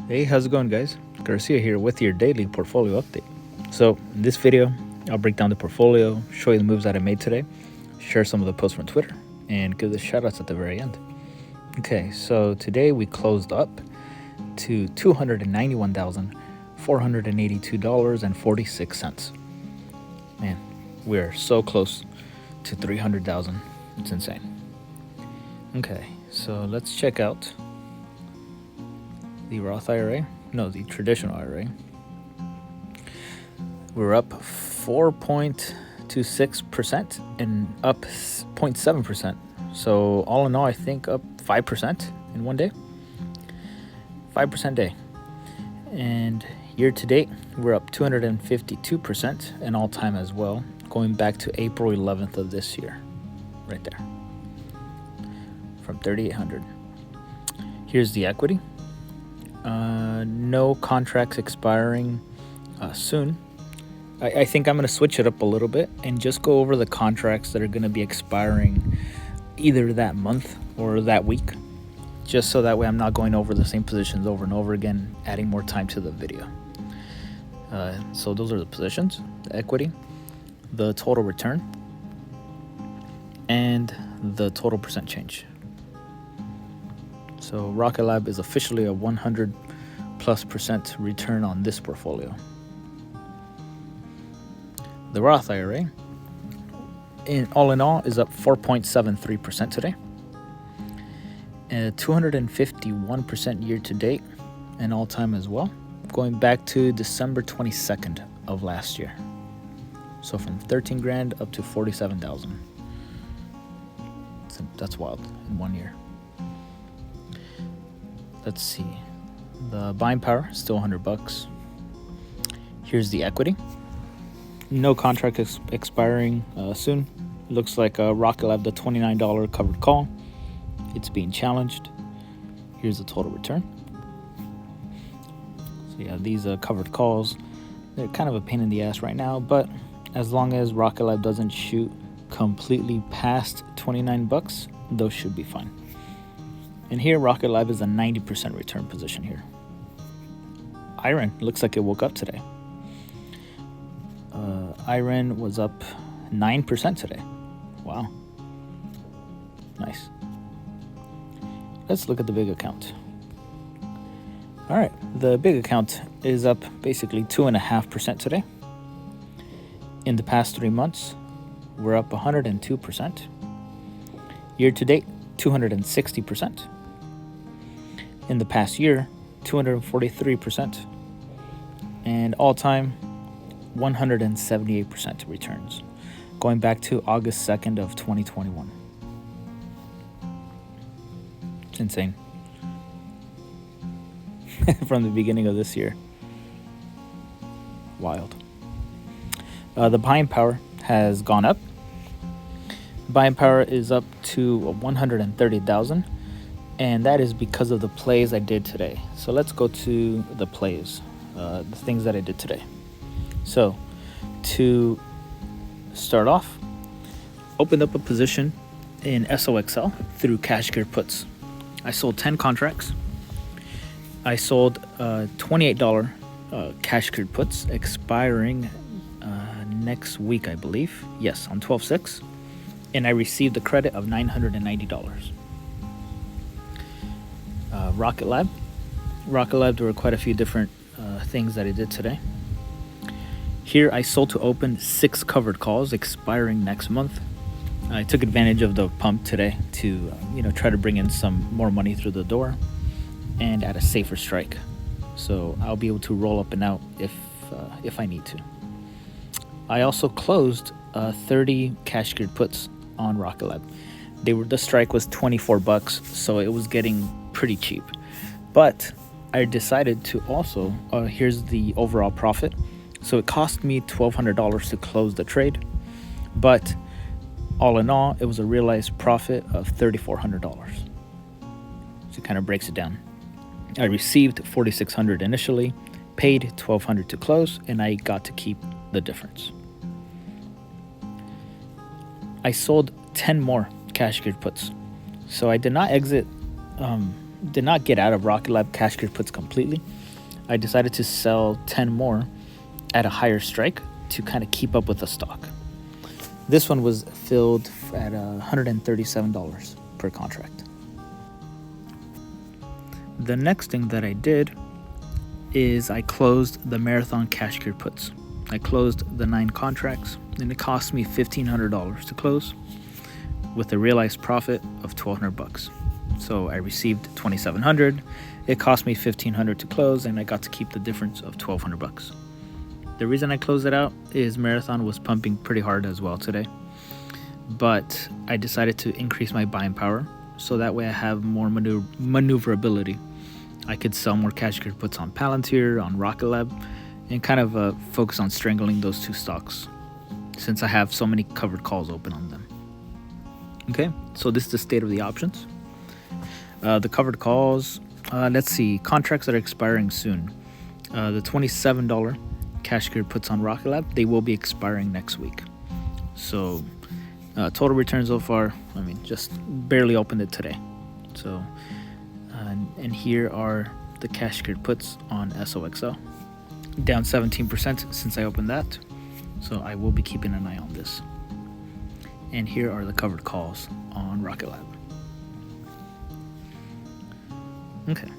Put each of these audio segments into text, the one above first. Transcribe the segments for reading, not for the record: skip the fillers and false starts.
Hey, how's it going, guys? Garcia here with your daily portfolio update. So, in this video, I'll break down the portfolio, show you the moves that I made today, share some of the posts from Twitter, and give the shoutouts at the very end. Okay, so today we closed up to $291,482.46. Man, we're so close to 300,000. It's insane. Okay, so let's check out the Roth IRA. No, the traditional IRA. We're up 4.26% and up 0.7%. So all in all, I think up 5% in one day. 5% day. And year to date, we're up 252%, an all-time as well, going back to April 11th of this year, right there, from 3,800. Here's the equity. No contracts expiring soon. I think I'm going to switch it up a little bit and just go over the contracts that are going to be expiring either that month or that week, just so that way I'm not going over the same positions over and over again, adding more time to the video. So those are the positions, the equity, the total return, and the total percent change. So Rocket Lab is officially a 100+% return on this portfolio. The Roth IRA, all in all, is up 4.73% today. 251% year to date, an all-time as well, going back to December 22nd of last year. So from 13 grand up to 47,000. That's wild in 1 year. Let's see. The buying power is still $100. Here's the equity. No contract expiring soon. Looks like Rocket Lab, the $29 covered call. It's being challenged. Here's the total return. So yeah, these covered calls, they're kind of a pain in the ass right now, but as long as Rocket Lab doesn't shoot completely past $29, those should be fine. And here, Rocket Lab is a 90% return position here. Iron looks like it woke up today. Iron was up 9% today. Wow. Nice. Let's look at the big account. All right, the big account is up basically 2.5% today. In the past 3 months, we're up 102%. Year to date, 260%. In the past year, 243%. And all-time, 178% returns, going back to August 2nd of 2021. It's insane. From the beginning of this year. Wild. The buying power has gone up. Buying power is up to 130,000, and that is because of the plays I did today. So let's go to the plays, the things that I did today. So to start off, opened up a position in SOXL through GarciaCap puts. I sold 10 contracts. I sold $28 GarciaCap puts expiring next week, I believe. Yes, on 12/6. And I received a credit of $990. Rocket Lab, there were quite a few different things that I did today. Here I sold to open 6 covered calls expiring next month. I took advantage of the pump today to try to bring in some more money through the door and at a safer strike. So I'll be able to roll up and out if I need to. I also closed 30 GarciaCap puts on Rocket Lab. The strike was $24, so it was getting pretty cheap. But I decided to also, here's the overall profit. So it cost me $1,200 to close the trade, but all in all, it was a realized profit of $3,400. So it kind of breaks it down. I received $4,600 initially, paid $1,200 to close, and I got to keep the difference. I sold 10 more GarciaCap puts. So I did not exit did not get out of Rocket Lab cash cleared puts completely. I decided to sell 10 more at a higher strike to kind of keep up with the stock. This one was filled at $137 per contract. The next thing that I did is I closed the marathon cash cleared puts. I closed the 9 contracts, and it cost me $1,500 to close with a realized profit of $1,200. So I received $2,700. It cost me $1,500 to close, and I got to keep the difference of $1,200. The reason I closed it out is Marathon was pumping pretty hard as well today. But I decided to increase my buying power so that way I have more maneuverability. I could sell more cash cleared puts on Palantir, on Rocket Lab, and kind of focus on strangling those 2 stocks since I have so many covered calls open on them. Okay, so this is the state of the options. The covered calls, let's see, contracts that are expiring soon. The $27 cash cleared puts on Rocket Lab, they will be expiring next week. So total return so far, I mean, just barely opened it today. So, and here are the cash cleared puts on SOXL, down 17% since I opened that. So I will be keeping an eye on this. And here are the covered calls on Rocket Lab. Okay,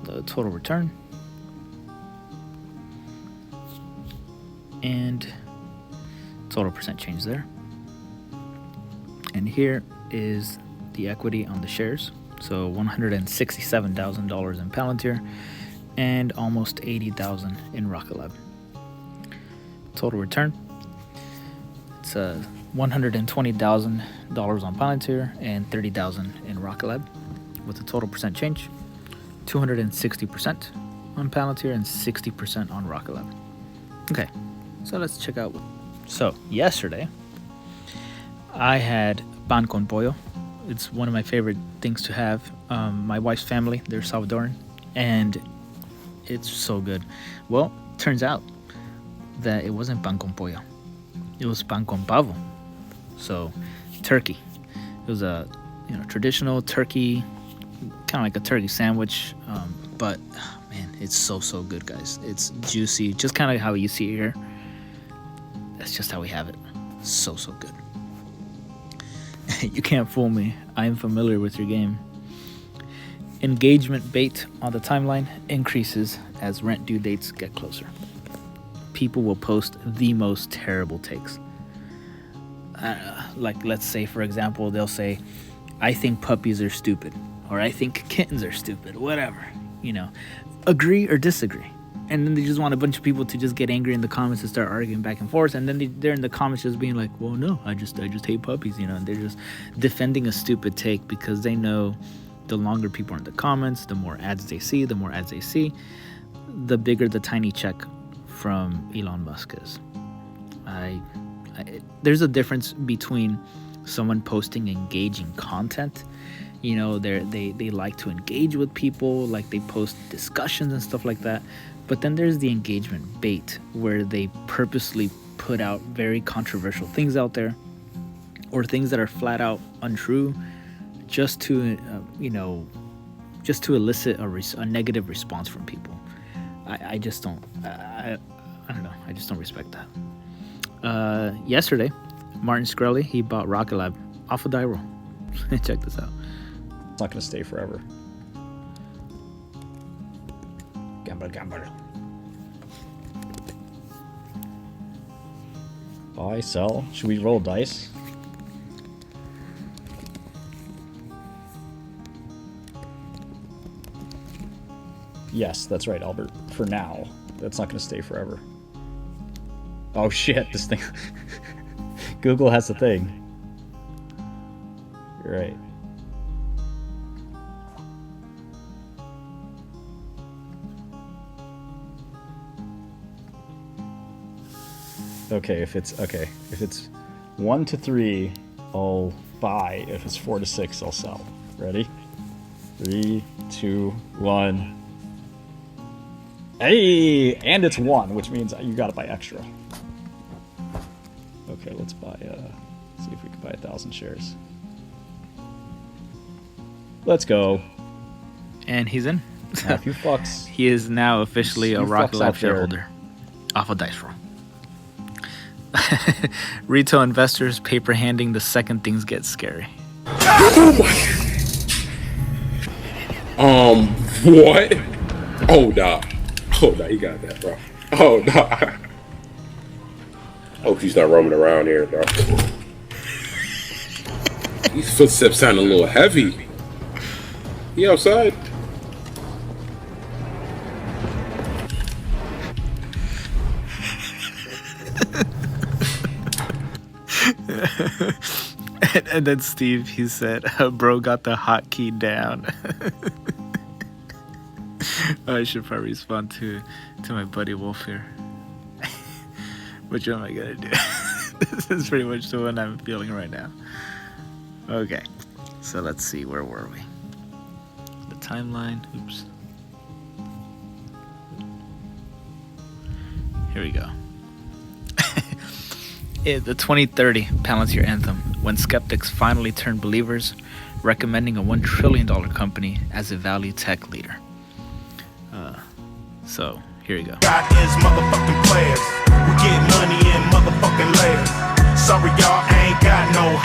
the total return. And total percent change there. And here is the equity on the shares. So $167,000 in Palantir and almost $80,000 in Rocket Lab. Total return. It's $120,000 on Palantir and $30,000 in Rocket Lab, with a total percent change 260% on Palantir and 60% on Rocket Lab. Okay, so let's check out. So yesterday I had pan con pollo. It's one of my favorite things to have. My wife's family, they're Salvadoran, and it's so good. Well, turns out that it wasn't pan con pollo. It was pan con pavo. So turkey. It was a traditional turkey, kind of like a turkey sandwich, but man, it's so good, guys. It's juicy, just kind of how you see it here. That's just how we have it. So good. You can't fool me. I am familiar with your game. Engagement bait on the timeline increases as rent due dates get closer. People will post the most terrible takes. Like, let's say, for example, they'll say, I think puppies are stupid, or I think kittens are stupid, whatever, agree or disagree. And then they just want a bunch of people to just get angry in the comments and start arguing back and forth. And then they're in the comments just being like, well, no, I just hate puppies, and they're just defending a stupid take because they know the longer people are in the comments, the more ads they see, the bigger the tiny check from Elon Musk is. There's a difference between someone posting engaging content. They like to engage with people, like they post discussions and stuff like that. But then there's the engagement bait, where they purposely put out very controversial things out there, or things that are flat out untrue, just to elicit a negative response from people. I just don't. I don't know. I just don't respect that. Yesterday, Martin Shkreli, he bought Rocket Lab off of Dyro. Check this out. It's not going to stay forever. Gamble. Buy, sell. Should we roll dice? Yes, that's right, Albert. For now. That's not going to stay forever. Oh shit, this thing. Google has a thing. You're right. Okay, if it's 1 to 3, I'll buy. If it's 4 to 6, I'll sell. Ready? 3, 2, 1. Hey, and it's 1, which means you gotta buy extra. Okay, let's buy. See if we can buy 1,000 shares. Let's go. And he's in. A few fucks. He is now officially a You Rocket fucks Lab out there. shareholder. Off a dice roll. Retail investors paper handing the second things get scary. What? Oh, nah. Oh, nah, you got that, bro. Oh, nah. Hope she's not roaming around here, bro. These footsteps sound a little heavy. He outside? And then Steve, he said, bro got the hotkey down. I should probably respond to my buddy Wolf here. Which one am I gonna do? This is pretty much the one I'm feeling right now. Okay, so let's see, where were we? The timeline, oops. Here we go. The 2030 Palantir anthem, when skeptics finally turned believers, recommending a $1 trillion company as a value tech leader. So, here you go. God is motherfucking players. We get money in motherfucking layers. Sorry, y'all ain't got no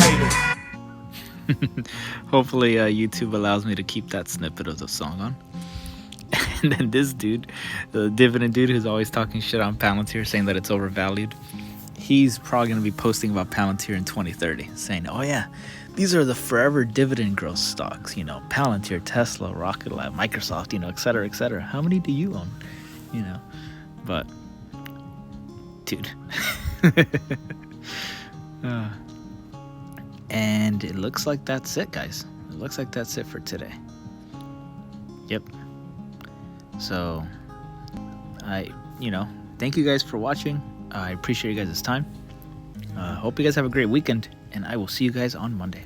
haters. Hopefully, YouTube allows me to keep that snippet of the song on. And then this dude, the dividend dude who's always talking shit on Palantir, saying that it's overvalued, he's probably going to be posting about Palantir in 2030, saying, oh yeah, these are the forever dividend growth stocks, you know, Palantir, Tesla, Rocket Lab, Microsoft, you know, et cetera, et cetera. How many do you own? You know, but, dude. And it looks like that's it, guys. It looks like that's it for today. Yep. So, thank you guys for watching. I appreciate you guys' time. Hope you guys have a great weekend, and I will see you guys on Monday.